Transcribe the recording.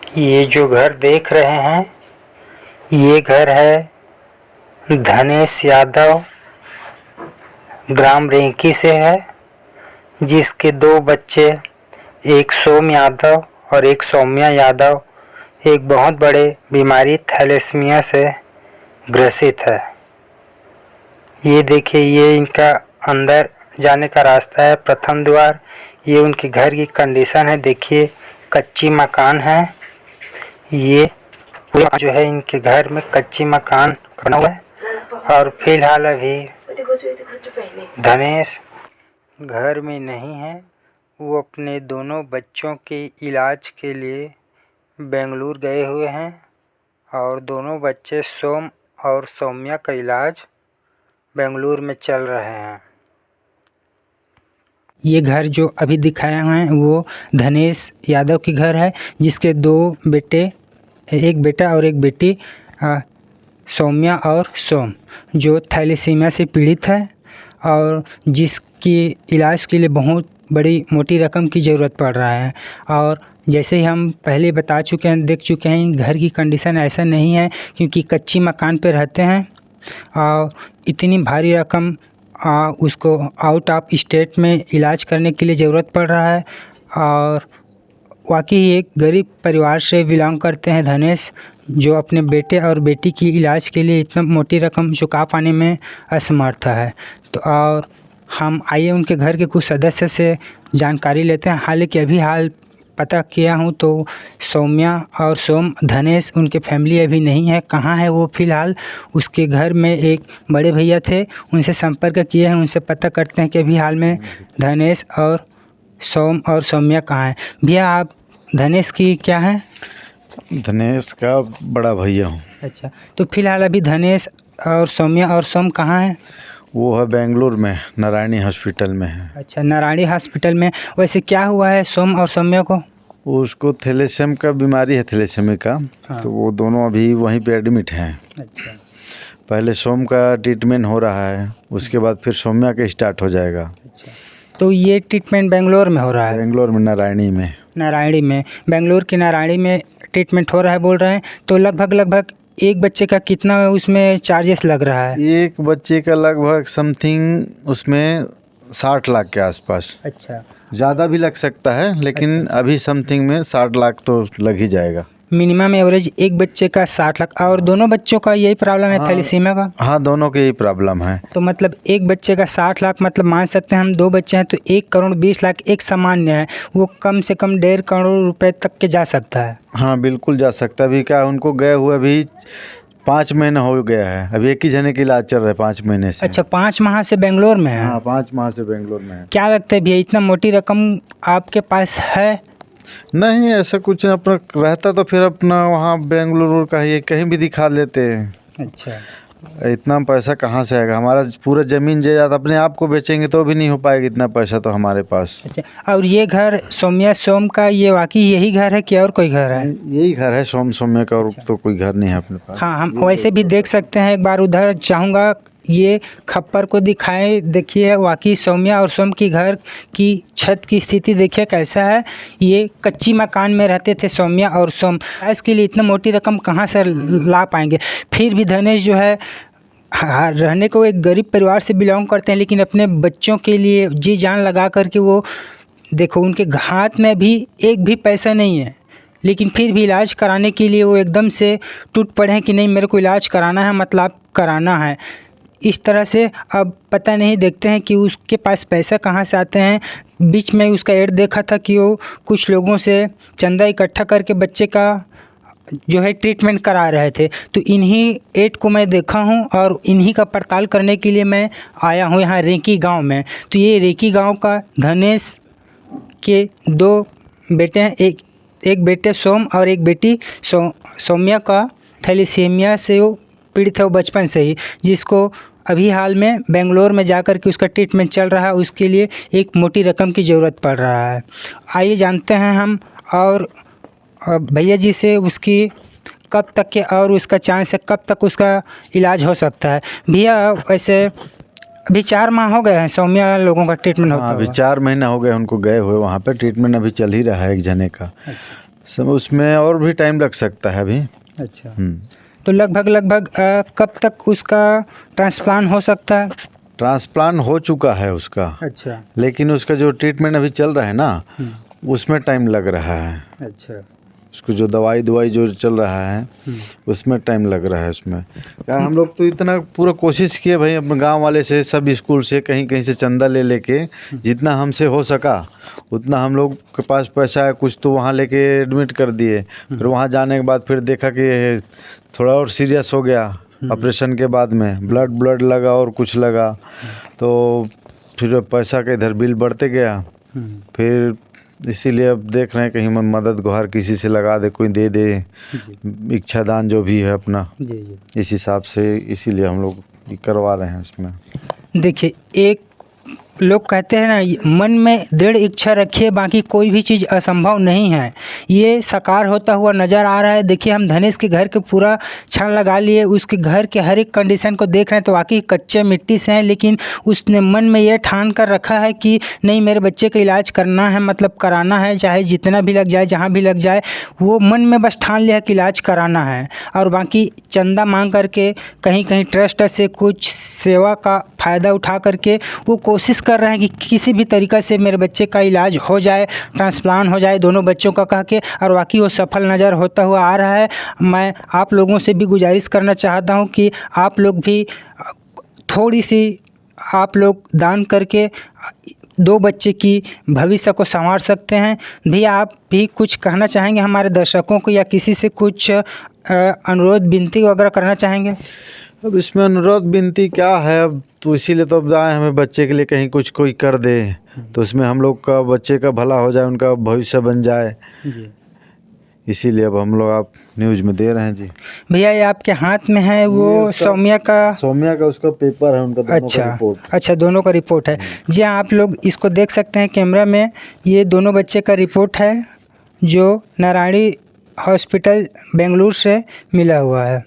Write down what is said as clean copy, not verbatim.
ये जो घर देख रहे हैं, ये घर है धनेश यादव ग्राम रेंकी से है, जिसके दो बच्चे, एक सोम यादव और एक सौम्या यादव, एक बहुत बड़े बीमारी थैलेसीमिया से ग्रसित है। ये देखिए, ये इनका अंदर जाने का रास्ता है, प्रथम द्वार। ये उनके घर की कंडीशन है, देखिए कच्ची मकान है। ये पूरा जो है इनके घर में कच्ची मकान बना हुआ है और फिलहाल अभी धनेश घर में नहीं है। वो अपने दोनों बच्चों के इलाज के लिए बेंगलुरु गए हुए हैं और दोनों बच्चे सोम और सौम्या का इलाज बेंगलुरु में चल रहे हैं। ये घर जो अभी दिखाया हुआ है वो धनेश यादव की घर है, जिसके दो बेटे, एक बेटा और एक बेटी, सौम्या और सोम, जो थैलेसीमिया से पीड़ित है और जिसकी इलाज के लिए बहुत बड़ी मोटी रकम की ज़रूरत पड़ रहा है। और जैसे ही हम पहले बता चुके हैं, देख चुके हैं, घर की कंडीशन ऐसा नहीं है, क्योंकि कच्ची मकान पर रहते हैं और इतनी भारी रकम उसको आउट ऑफ स्टेट में इलाज करने के लिए ज़रूरत पड़ रहा है। और वाकई एक गरीब परिवार से बिलोंग करते हैं धनेश, जो अपने बेटे और बेटी की इलाज के लिए इतना मोटी रकम चुका पाने में असमर्थ है। तो और हम आइए उनके घर के कुछ सदस्य से जानकारी लेते हैं। हालांकि अभी हाल पता किया हूँ तो सौम्या और सोम धनेश उनके फैमिली अभी नहीं है। कहाँ है वो फ़िलहाल? उसके घर में एक बड़े भैया थे, उनसे संपर्क किए हैं, उनसे पता करते हैं कि अभी हाल में धनेश और सोम और सौम्या कहाँ हैं। भैया, आप धनेश की क्या हैं? धनेश का बड़ा भैया हूँ। अच्छा, तो फिलहाल अभी धनेश और सौम्या और सोम कहाँ हैं? वो है बेंगलुरु में, नारायणी हॉस्पिटल में है। अच्छा, नारायणी हॉस्पिटल में। वैसे क्या हुआ है सोम और सौम्या को? उसको थैलेसीमिया का बीमारी है, थैलेसीमिया का। हाँ। तो वो दोनों अभी वहीं पे एडमिट हैं। अच्छा, पहले सोम का ट्रीटमेंट हो रहा है, उसके बाद फिर सौम्या का स्टार्ट हो जाएगा। अच्छा, तो ये ट्रीटमेंट बेंगलोर में हो रहा है? बेंगलोर में, नारायणी में। नारायणी में, बेंगलोर के नारायणी में ट्रीटमेंट हो रहा है बोल रहे हैं। तो लगभग एक बच्चे का कितना उसमें चार्जेस लग रहा है? एक बच्चे का लगभग समथिंग उसमें 60 लाख के आसपास। अच्छा, ज़्यादा भी लग सकता है, लेकिन अभी समथिंग में 60 लाख तो लग ही जाएगा। मिनिमम एवरेज एक बच्चे का 60 लाख। और दोनों बच्चों का यही प्रॉब्लम है, थैलेसीमिया का? हाँ, दोनों के यही प्रॉब्लम है। तो मतलब एक बच्चे का 60 लाख, मतलब मान सकते हैं हम दो बच्चे हैं तो 1,20,00,000 एक सामान्य है, वो कम से कम 1.5 करोड़ रुपए तक के जा सकता है। हाँ, बिल्कुल जा सकता है। अभी क्या उनको गए हुए अभी 5 महीना हो गया है, अभी एक ही जने का इलाज चल रहा है 5 महीने से। अच्छा, 5 माह से बेंगलोर में है? हाँ, 5 माह से बेंगलोर में है। क्या लगता है भैया, इतना मोटी रकम आपके पास है? नहीं, ऐसा कुछ अपना रहता तो फिर अपना वहाँ बेंगलुरु का ही कहीं भी दिखा लेते हैं। अच्छा, इतना पैसा कहाँ से आएगा? हमारा पूरा ज़मीन जायदाद अपने आप को बेचेंगे तो भी नहीं हो पाएगा इतना पैसा तो हमारे पास। अच्छा, और ये घर सौम्या सोम का, ये वाकई यही घर है कि और कोई घर है? यही घर है सौम्या का, और तो कोई घर नहीं है अपने पास। हाँ, हम वैसे भी देख सकते हैं। एक बार उधर चाहूँगा, ये खप्पर को दिखाएं। देखिए, वाकई सौम्या और सोम की घर की छत की स्थिति देखिए कैसा है। ये कच्ची मकान में रहते थे सौम्या और सोम। इसके लिए इतना मोटी रकम कहाँ से ला पाएंगे? फिर भी धनेश जो है, हाँ, रहने को एक गरीब परिवार से बिलोंग करते हैं, लेकिन अपने बच्चों के लिए जी जान लगा करके वो, देखो उनके हाथ में भी एक भी पैसा नहीं है, लेकिन फिर भी इलाज कराने के लिए वो एकदम से टूट पड़े हैं कि नहीं, मेरे को इलाज कराना है, मतलब कराना है। इस तरह से अब पता नहीं, देखते हैं कि उसके पास पैसा कहाँ से आते हैं। बीच में उसका एड देखा था कि वो कुछ लोगों से चंदा इकट्ठा करके बच्चे का जो है ट्रीटमेंट करा रहे थे। तो इन्हीं एड को मैं देखा हूँ और इन्हीं का पड़ताल करने के लिए मैं आया हूँ यहाँ रेंकी गांव में। तो ये रेंकी गांव का धनेश के दो बेटे हैं, एक बेटे सोम और एक बेटी सौम्या का थैलेसीमिया से वो पीड़ित है, वो बचपन से ही, जिसको अभी हाल में बेंगलोर में जाकर के उसका ट्रीटमेंट चल रहा है। उसके लिए एक मोटी रकम की ज़रूरत पड़ रहा है। आइए जानते हैं हम और भैया जी से उसकी कब तक के और उसका चांस है, कब तक उसका इलाज हो सकता है। भैया, वैसे अभी 4 माह हो गए हैं सौम्या लोगों का ट्रीटमेंट होता है? अभी 4 महीना हो गए उनको गए हुए, वहाँ पे ट्रीटमेंट अभी चल ही रहा है एक जने का। सब उसमें और भी टाइम लग सकता है अभी। अच्छा, तो लगभग कब तक उसका ट्रांसप्लांट हो सकता है? ट्रांसप्लांट हो चुका है उसका, अच्छा। लेकिन उसका जो ट्रीटमेंट अभी चल रहा है ना, उसमें टाइम लग रहा है। अच्छा। उसको जो दवाई जो चल रहा है उसमें टाइम लग रहा है उसमें। क्या हम लोग तो इतना पूरा कोशिश किए भाई, अपने गांव वाले से, सब स्कूल से, कहीं कहीं से चंदा ले लेके जितना हमसे हो सका उतना हम लोग के पास पैसा है कुछ, तो वहाँ लेके एडमिट कर दिए। फिर वहाँ जाने के बाद फिर देखा कि थोड़ा और सीरियस हो गया। ऑपरेशन के बाद में ब्लड लगा और कुछ लगा, तो फिर पैसा का इधर बिल बढ़ते गया। फिर इसीलिए अब देख रहे हैं कहीं मदद गुहार किसी से लगा दे, कोई दे दे इच्छा दान जो भी है अपना, इस हिसाब से इसीलिए हम लोग करवा रहे हैं इसमें। देखिए, एक लोग कहते हैं ना, मन में दृढ़ इच्छा रखिए, बाकी कोई भी चीज़ असंभव नहीं है। ये साकार होता हुआ नज़र आ रहा है। देखिए, हम धनेश के घर के पूरा छान लगा लिए, उसके घर के हर एक कंडीशन को देख रहे हैं, तो वाकई कच्चे मिट्टी से हैं, लेकिन उसने मन में ये ठान कर रखा है कि नहीं, मेरे बच्चे का इलाज करना है, मतलब कराना है, चाहे जितना भी लग जाए, जहाँ भी लग जाए। वो मन में बस ठान लिया कि इलाज कराना है, और बाकी चंदा मांग करके कहीं कहीं ट्रस्ट से कुछ सेवा का फ़ायदा उठा करके वो कोशिश कर रहे हैं कि किसी भी तरीक़ा से मेरे बच्चे का इलाज हो जाए, ट्रांसप्लांट हो जाए दोनों बच्चों का कह के, और वाकई वो सफल नज़र होता हुआ आ रहा है। मैं आप लोगों से भी गुजारिश करना चाहता हूं कि आप लोग भी थोड़ी सी आप लोग दान करके दो बच्चे की भविष्य को संवार सकते हैं। भैया, आप भी कुछ कहना चाहेंगे हमारे दर्शकों को, या किसी से कुछ अनुरोध विनती वगैरह करना चाहेंगे? अब इसमें अनुरोध विनती क्या है, अब तो इसीलिए तो अब आए हमें बच्चे के लिए कहीं कुछ कोई कर दे, तो इसमें हम लोग का बच्चे का भला हो जाए, उनका भविष्य बन जाए, इसीलिए अब हम लोग आप न्यूज़ में दे रहे हैं जी। भैया, ये आपके हाथ में है वो सौम्या का उसका पेपर है, उनका दोनों का रिपोर्ट। अच्छा, दोनों का रिपोर्ट है जी। आप लोग इसको देख सकते हैं कैमरा में, ये दोनों बच्चे का रिपोर्ट है जो नारायणी हॉस्पिटल बेंगलुरु से मिला हुआ है।